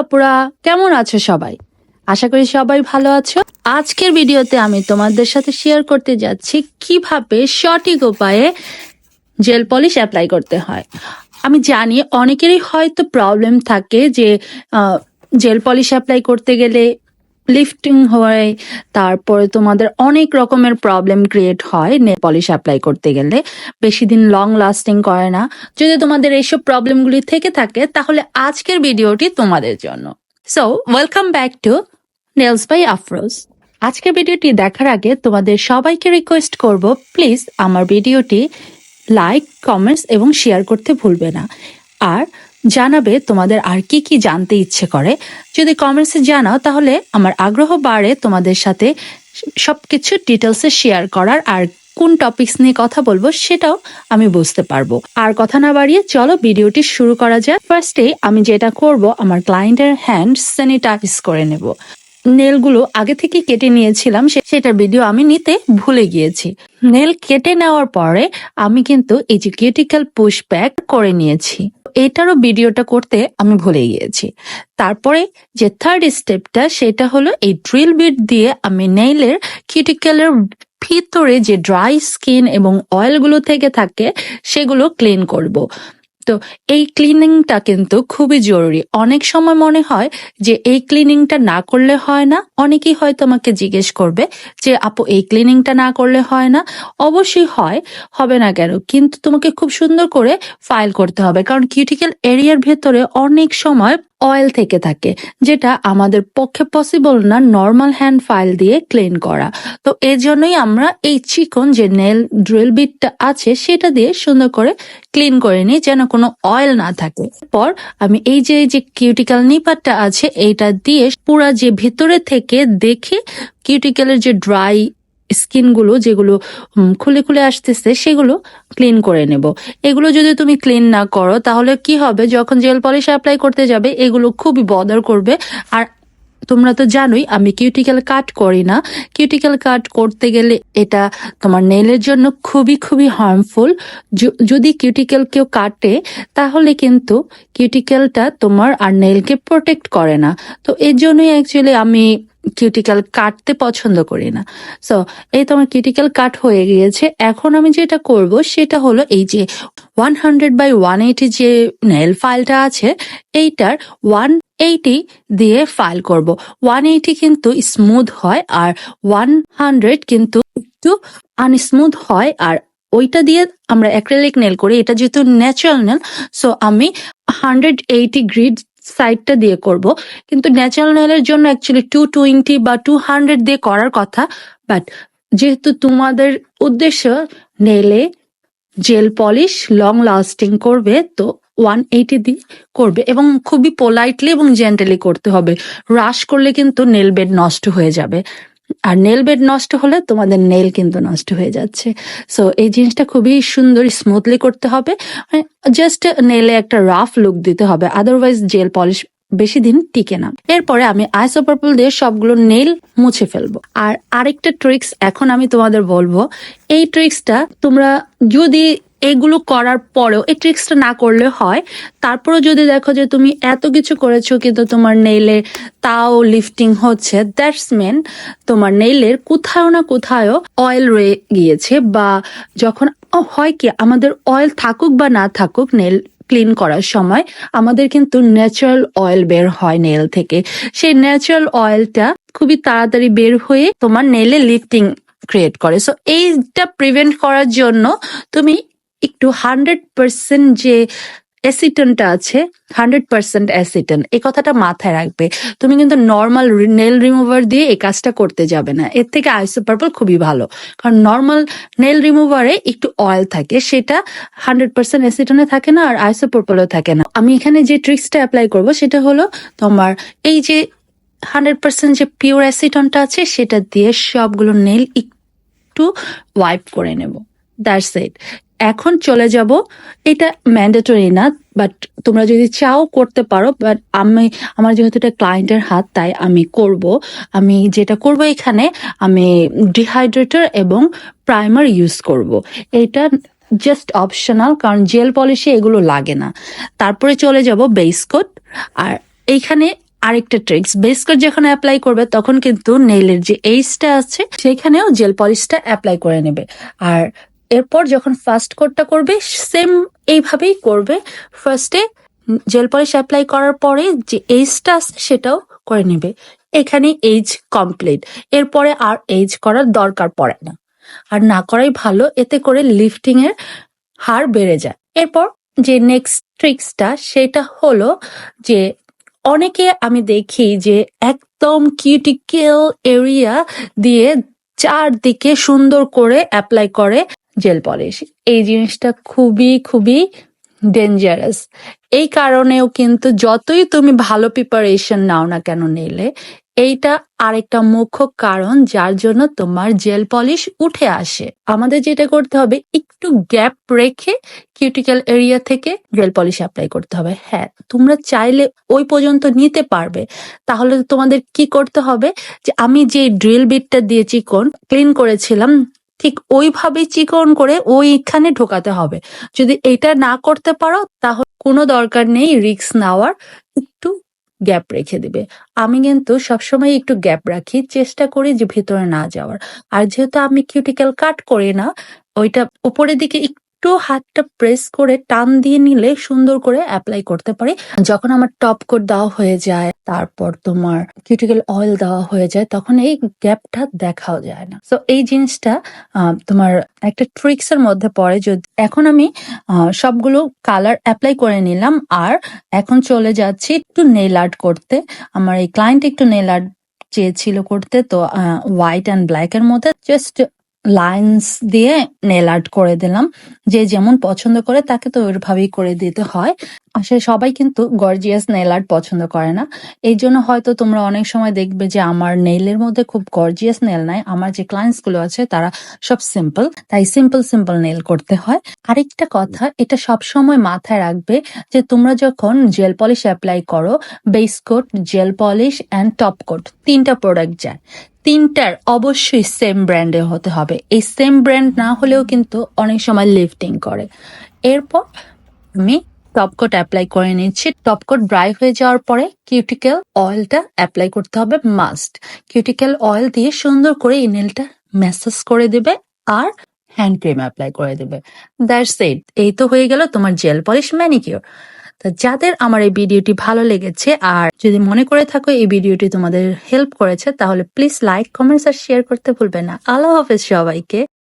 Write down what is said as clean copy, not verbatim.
আপুরা, কেমন আছো সবাই? আশা করি সবাই ভালো আছো। আজকের ভিডিওতে আমি তোমাদের সাথে শেয়ার করতে যাচ্ছি কিভাবে সঠিক উপায়ে জেল পলিশ অ্যাপ্লাই করতে হয়। আমি জানি অনেকেরই হয়তো প্রবলেম থাকে যে জেল পলিশ অ্যাপ্লাই করতে গেলে লিফটিং হয়, তারপরে তোমাদের অনেক রকমের প্রবলেম ক্রিয়েট হয় নেল পলিশ অ্যাপ্লাই করতে গেলে, বেশি দিন লং লাস্টিং করে না। যদি তোমাদের এইসব প্রবলেমগুলি থেকে থাকে তাহলে আজকের ভিডিওটি তোমাদের জন্য। So welcome back to nails by Afroz. আজকের ভিডিওটি দেখার আগে তোমাদের সবাইকে রিকোয়েস্ট করব, প্লিজ আমার ভিডিওটি লাইক, কমেন্টস এবং শেয়ার করতে ভুলবে না। আর জানাবে তোমাদের আর কি কি জানতে ইচ্ছে করে। যদি কমেন্টসে জানাও তাহলে আমার আগ্রহ বাড়ে তোমাদের সাথে সবকিছু ডিটেলসে শেয়ার করার, আর কোন টপিকস নিয়ে কথা বলবো সেটাও আমি বুঝতে পারবো। আর কথা না বাড়িয়ে চলো ভিডিওটি শুরু করা যায়। ফার্স্টে আমি যেটা করব, আমার ক্লায়েন্টের হ্যান্ড স্যানিটাইজ করে নেব। নেলগুলো আগে থেকে কেটে নিয়েছিলাম, সেটার ভিডিও আমি নিতে ভুলে গিয়েছি। নেল কেটে নেওয়ার পরে আমি কিন্তু এই যে কিউটিক্যাল পুশ ব্যাক করে নিয়েছি, এটারও ভিডিওটা করতে আমি ভুলে গিয়েছি। তারপরে যে থার্ড স্টেপটা সেটা হলো এই ড্রিল বিট দিয়ে আমি নেইলের কিউটিক্যালের ভিতরে যে ড্রাই স্কিন এবং অয়েলগুলো থেকে থাকে সেগুলো ক্লিন করব। তো এই ক্লিনিংটা কিন্তু খুবই জরুরি। অনেক সময় মনে হয় যে এই ক্লিনিংটা না করলে হয় না। অনেকেই হয়তো আমাকে জিজ্ঞেস করবে যে আপু এই ক্লিনিংটা না করলে হয় না। অবশ্যই হয়, হবে না কেন? কিন্তু তোমাকে খুব সুন্দর করে ফাইল করতে হবে, কারণ কিউটিক্যাল এরিয়ার ভেতরে অনেক সময় অয়েল থেকে থাকে, যেটা আমাদের পক্ষে পসিবল না নর্মাল হ্যান্ড ফাইল দিয়ে ক্লিন করা। তো এর জন্যই আমরা এই চিকন যে নেল ড্রিল বিটটা আছে সেটা দিয়ে সুন্দর করে ক্লিন করে নিই, যেন কোনো অয়েল না থাকে। পর আমি এই যে কিউটিক্যাল নিপারটা আছে এইটা দিয়ে পুরা যে ভিতরে থেকে দেখে কিউটিক্যালের যে ড্রাই স্কিন গুলো যেগুলো খুলে খুলে আসতেছে সেগুলো ক্লিন করে নেব। এগুলো যদি তুমি ক্লিন না করো তাহলে কি হবে, যখন জেল পলিশ অ্যাপ্লাই করতে যাবে এগুলো খুবই বদার করবে। আর তোমরা তো জানোই আমি কিউটিক্যাল কাট করি না। কিউটিক্যাল কাট করতে গেলে এটা তোমার নেলের জন্য খুবই খুবই হার্মফুল। যদি কিউটিক্যাল কেউ কাটে তাহলে কিন্তু কিউটিক্যালটা তোমার আর নেলকে প্রোটেক্ট করে না। তো এর জন্যই অ্যাকচুয়ালি আমি কিউটিক্যাল কাটতে পছন্দ করি না। সো এই তোমার কিউটিক্যাল কাট হয়ে গিয়েছে। এখন আমি যেটা করব সেটা হলো এই যে 100/180 যে নেল ফাইলটা আছে এইটার 180 দিয়ে ফাইল করব। 180 কিন্তু স্মুথ হয় আর 100 কিন্তু একটু আনস্মুথ হয়। আর ওইটা দিয়ে আমরা অ্যাক্রিলিক নেল করি, এটা যেহেতু ন্যাচারাল নেল, সো আমি 180 গ্রিড সাইডটা দিয়ে করব। কিন্তু ন্যাচারাল নেলের জন্য অ্যাকচুয়ালি 220 বা 200 দিয়ে করার কথা, বাট যেহেতু তোমাদের উদ্দেশ্য নেলে জেল পলিশ লং লাস্টিং করবে, তো 180 দিয়ে করবে এবং খুবই পোলাইটলি এবং জেন্টালি করতে হবে। রাশ করলে কিন্তু নেল বেড নষ্ট হয়ে যাবে, আর নেল বেড নষ্ট হলে তোমাদের নেল কিন্তু নষ্ট হয়ে যাচ্ছে। সো এই জিনিসটা খুবই সুন্দর স্মুথলি করতে হবে, জাস্ট নেলে একটা রাফ লুক দিতে হবে, আদারওয়াইজ জেল পলিশ বেশি দিন টিকে না। এরপরে আমি আইসোপার্পল দিয়ে সবগুলো নেল মুছে ফেলবো। আর আরেকটা ট্রিক্স এখন আমি তোমাদের বলবো, এই ট্রিক্সটা তোমরা যদি এগুলো করার পরেও এই ট্রিক্সটা না করলে হয়, তারপরে যদি দেখো যে তুমি এত কিছু করেছো কিন্তু তোমার নেইলে তাও লিফটিং হচ্ছে, দ্যাটস মিন তোমার নেইলের কোথাও না কোথাও অয়েল রয়ে গিয়েছে। বা যখন হয় কি, আমাদের অয়েল থাকুক বা না থাকুক নেল ক্লিন করার সময় আমাদের কিন্তু ন্যাচারাল অয়েল বের হয় নেল থেকে। সেই ন্যাচারাল অয়েলটা খুবই তাড়াতাড়ি বের হয়ে তোমার নেলে লিফটিং ক্রিয়েট করে। সো এইটা প্রিভেন্ট করার জন্য তুমি একটু 100% যে অ্যাসিটনটা আছে, 100% অ্যাসিটন, এই কথাটা মাথায় রাখবে। তুমি কিন্তু নর্মাল নেল রিমুভার দিয়ে এই কাজটা করতে যাবে না, এর থেকে আইসোপার্পল খুবই ভালো। কারণ নর্মাল নেল রিমুভারে একটু অয়েল থাকে, সেটা 100% অ্যাসিটনে থাকে না, আর আইসোপার্পলও থাকে না। আমি এখানে যে ট্রিক্সটা অ্যাপ্লাই করব সেটা হলো তোমার এই যে 100% যে পিওর অ্যাসিটনটা আছে সেটা দিয়ে সবগুলো নেল একটু ওয়াইপ করে নেব। That's it. এখন চলে যাব, এটা ম্যান্ডেটরি না, বাট তোমরা যদি চাও করতে পারো, বাট আমার যেহেতু এটা ক্লায়েন্টের হাত তাই আমি করব। আমি যেটা করব এখানে আমি ডিহাইড্রেটর এবং প্রাইমার ইউজ করব। এটা জাস্ট অপশনাল, কারণ জেল পলিশে এগুলো লাগে না। তারপরে চলে যাব বেস কোট। আর এইখানে আরেকটা ট্রিক্স, বেস কোট যখন অ্যাপ্লাই করবে তখন কিন্তু নেইলের যে এইজটা আছে সেখানেও জেল পলিশটা অ্যাপ্লাই করে নেবে। আর এরপর যখন ফার্স্ট কোটটা করবে সেম এইভাবেই করবে। ফার্স্টে জেল পলিশ অ্যাপ্লাই করার পরে যে এইজটা আছে সেটাও করে নেবে। এখানে এইজ কমপ্লিট, এরপরে আর এইজ করার দরকার পড়ে না, আর না করাই ভালো, এতে করে লিফটিং এর হার বেড়ে যায়। এরপর যে নেক্সট ট্রিক্সটা সেটা হলো যে অনেকে আমি দেখি যে একদম কিউটিকেল এরিয়া দিয়ে চারদিকে সুন্দর করে অ্যাপ্লাই করে জেল পলিশ। এই জিনিসটা খুবই খুবই ডেঞ্জারাস। এই কারণেও কিন্তু যতই তুমি ভালো প্রিপারেশন নাও না কেন নিলে, এইটা আরেকটা মুখ্য কারণ যার জন্য তোমার জেল পলিশ উঠে আসে। আমাদের যেটা করতে হবে, একটু গ্যাপ রেখে কিউটিক্যাল এরিয়া থেকে জেল পলিশ অ্যাপ্লাই করতে হবে। হ্যাঁ, তোমরা চাইলে ওই পর্যন্ত নিতে পারবে। তাহলে তোমাদের কি করতে হবে, যে আমি যে ড্রিল বিটটা দিয়ে চিকন ক্লিন করেছিলাম ঠিক ওইভাবেই চিকন করে ওইখানে ঢোকাতে হবে। যদি এটা না করতে পারো তাহলে কোনো দরকার নেই রিস্ক নেওয়ার, একটু গ্যাপ রেখে দিবে। আমি কিন্তু সবসময় একটু গ্যাপ রাখি, চেষ্টা করি যে ভেতরে না যাওয়ার। আর যেহেতু আমি কিউটিক্যাল কাট করি না, ওইটা উপরের দিকে একটু হাতটা প্রেস করে টান দিয়ে নিলে সুন্দর করে অ্যাপ্লাই করতে পারি। যখন আমার টপ কোট দেওয়া হয়ে যায়, তারপর তোমার কিউটিক্যাল অয়েল দেওয়া হয়ে যায়, তখন এই গ্যাপটা দেখাও যায় না। তো এই জিনিসটা তোমার একটা ট্রিক্স এর মধ্যে পড়ে। যদি এখন আমি সবগুলো কালার অ্যাপ্লাই করে নিলাম, আর এখন চলে যাচ্ছি একটু নেইল আর্ট করতে। আমার এই ক্লায়েন্ট একটু নেইল আর্ট চেয়েছিল করতে, তো হোয়াইট অ্যান্ড ব্ল্যাক এর মধ্যে জাস্ট লাইন্স দিয়ে নেল আর্ট করে দিলাম। যে যেমন পছন্দ করে তাকে তো ওইভাবেই করে দিতে হয়। আসলে সবাই কিন্তু গর্জিয়াস নেল আর্ট পছন্দ করে না। এই জন্য হয়তো তোমরা অনেক সময় দেখবে যে আমার নেইলের মধ্যে খুব গর্জিয়াস নেল নাই। আমার যে ক্লায়েন্টস গুলো আছে তারা সব সিম্পল, তাই সিম্পল সিম্পল নেল করতে হয়। আরেকটা কথা, এটা সব সময় মাথায় রাখবে যে তোমরা যখন জেল পলিশ অ্যাপ্লাই করো, base coat, gel polish and top coat, তিনটা প্রোডাক্ট যায়, তিনটার অবশ্যই সেম ব্র্যান্ডে হতে হবে। এই সেম ব্র্যান্ড না হলেও কিন্তু অনেক সময় লিফটিং করে। এরপর আমি টপ কোট অ্যাপ্লাই করে নিচ্ছি। টপ কোট ড্রাই হয়ে যাওয়ার পরে কিউটিক্যাল অয়েলটা অ্যাপ্লাই করতে হবে মাস্ট। কিউটিক্যাল অয়েল দিয়ে সুন্দর করে এই নেলটা ম্যাসাজ করে দেবে আর হ্যান্ড ক্রিম অ্যাপ্লাই করে দেবে। That's it. এই তো হয়ে গেল তোমার জেল পলিশ ম্যানিকিউর। তো যাদের আমার এই ভিডিওটি ভালো লেগেছে আর যদি মনে করে থাকো এই ভিডিওটি তোমাদের হেল্প করেছে, তাহলে প্লিজ লাইক, কমেন্টস আর শেয়ার করতে ভুলবে না। আল্লাহ হাফেজ সবাইকে।